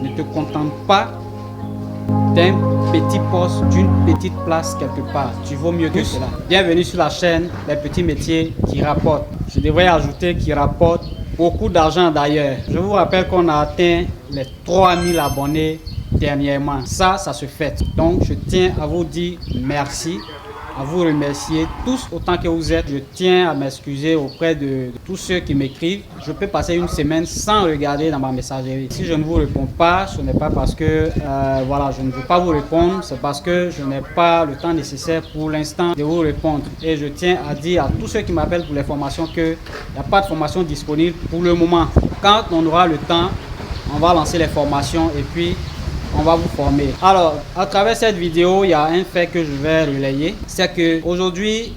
Ne te contente pas d'un petit poste, d'une petite place quelque part. Tu vaux mieux que cela. Bienvenue sur la chaîne Les Petits Métiers qui rapportent. Je devrais ajouter qui rapportent beaucoup d'argent d'ailleurs. Je vous rappelle qu'on a atteint les 3000 abonnés dernièrement. Ça se fait. Donc je tiens à vous dire merci, à vous remercier tous autant que vous êtes. Je tiens à m'excuser auprès de tous ceux qui m'écrivent. Je peux passer une semaine sans regarder dans ma messagerie. Si je ne vous réponds pas, ce n'est pas parce que voilà, je ne veux pas vous répondre, c'est parce que je n'ai pas le temps nécessaire pour l'instant de vous répondre. Et je tiens à dire à tous ceux qui m'appellent pour les formations qu'il n'y a pas de formation disponible pour le moment. Quand on aura le temps, on va lancer les formations et puis on va vous former. Alors, à travers cette vidéo, il y a un fait que je vais relayer. C'est qu'aujourd'hui,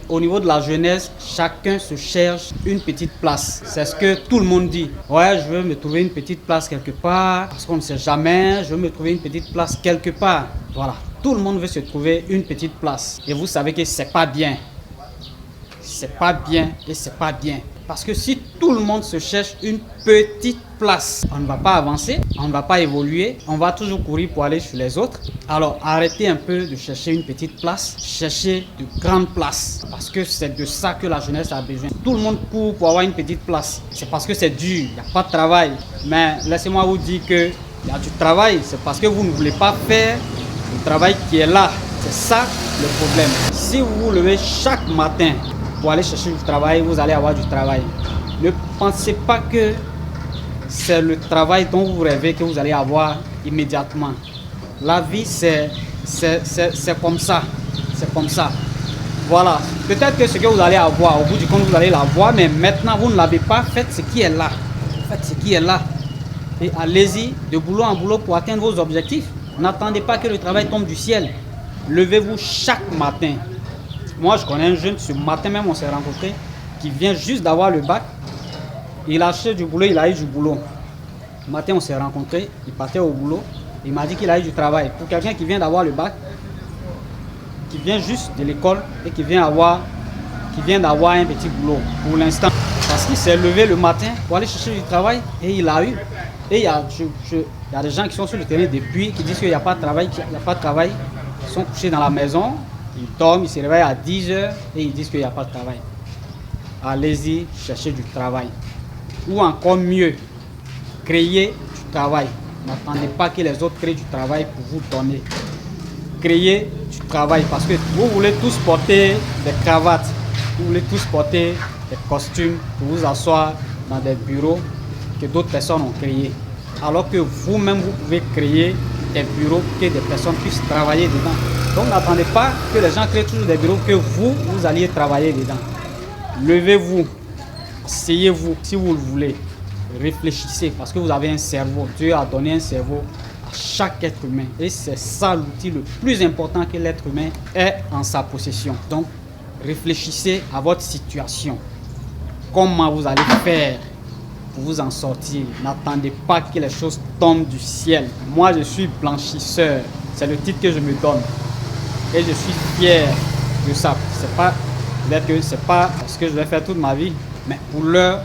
au niveau de la jeunesse, chacun se cherche une petite place. C'est ce que tout le monde dit. Ouais, je veux me trouver une petite place quelque part, parce qu'on ne sait jamais, je veux me trouver une petite place quelque part. Voilà, tout le monde veut se trouver une petite place. Et vous savez que c'est pas bien. C'est pas bien et c'est pas bien. Parce que si tout le monde se cherche une petite place, on ne va pas avancer, on ne va pas évoluer, on va toujours courir pour aller sur les autres. Alors arrêtez un peu de chercher une petite place, cherchez de grandes places. Parce que c'est de ça que la jeunesse a besoin. Tout le monde court pour avoir une petite place. C'est parce que c'est dur, il n'y a pas de travail. Mais laissez-moi vous dire qu'il y a du travail, c'est parce que vous ne voulez pas faire le travail qui est là. C'est ça le problème. Si vous vous levez chaque matin pour aller chercher du travail, vous allez avoir du travail. Ne pensez pas que c'est le travail dont vous rêvez que vous allez avoir immédiatement. La vie, c'est comme ça. C'est comme ça. Voilà. Peut-être que ce que vous allez avoir, au bout du compte, vous allez l'avoir, mais maintenant, vous ne l'avez pas. Faites ce qui est là. Faites ce qui est là. Et allez-y de boulot en boulot pour atteindre vos objectifs. N'attendez pas que le travail tombe du ciel. Levez-vous chaque matin. Moi, je connais un jeune, ce matin même, on s'est rencontrés, qui vient juste d'avoir le bac. Il a acheté du boulot, il a eu du boulot. Le matin, on s'est rencontrés, il partait au boulot. Il m'a dit qu'il a eu du travail. Pour quelqu'un qui vient d'avoir le bac, qui vient juste de l'école et qui vient d'avoir un petit boulot pour l'instant. Parce qu'il s'est levé le matin pour aller chercher du travail et il a eu. Et il y a des gens qui sont sur le terrain depuis, qui disent qu'il n'y a pas de travail, Ils sont couchés dans la maison. Ils dorment, ils se réveillent à 10 h et ils disent qu'il n'y a pas de travail. Allez-y, cherchez du travail. Ou encore mieux, créez du travail. N'attendez pas que les autres créent du travail pour vous donner. Créez du travail parce que vous voulez tous porter des cravates, vous voulez tous porter des costumes pour vous asseoir dans des bureaux que d'autres personnes ont créés. Alors que vous-même, vous pouvez créer des bureaux pour que des personnes puissent travailler dedans. Donc n'attendez pas que les gens créent toujours des bureaux que vous alliez travailler dedans. Levez-vous, asseyez-vous si vous le voulez, réfléchissez parce que vous avez un cerveau. Dieu a donné un cerveau à chaque être humain et c'est ça l'outil le plus important que l'être humain ait en sa possession. Donc réfléchissez à votre situation. Comment vous allez faire pour vous en sortir? N'attendez pas que les choses tombent du ciel. Moi je suis blanchisseur, c'est le titre que je me donne. Et je suis fier de ça. Peut-être que c'est pas ce que je vais faire toute ma vie, mais pour l'heure,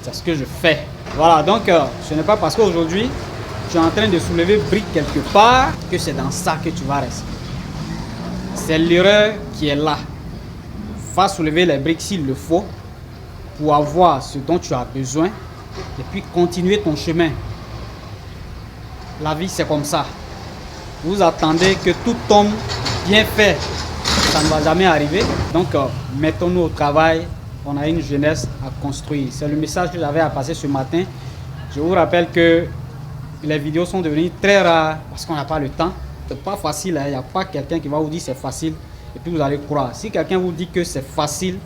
c'est ce que je fais. Voilà, donc ce n'est pas parce qu'aujourd'hui, tu es en train de soulever briques quelque part que c'est dans ça que tu vas rester. C'est l'erreur qui est là. Va soulever les briques s'il le faut pour avoir ce dont tu as besoin et puis continuer ton chemin. La vie, c'est comme ça. Vous attendez que tout tombe bien fait, ça ne va jamais arriver. Donc mettons-nous au travail, on a une jeunesse à construire. C'est le message que j'avais à passer ce matin. Je vous rappelle que les vidéos sont devenues très rares parce qu'on n'a pas le temps. C'est pas facile, il n'y a pas quelqu'un qui va vous dire c'est facile et puis vous allez croire. Si quelqu'un vous dit que c'est facile,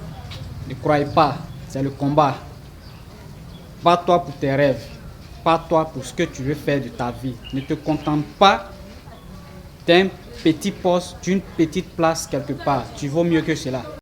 ne croyez pas, c'est le combat. Bats-toi pour tes rêves, bats-toi pour ce que tu veux faire de ta vie. Ne te contente pas d'un petit poste, d'une petite place quelque part. Tu vaux mieux que cela.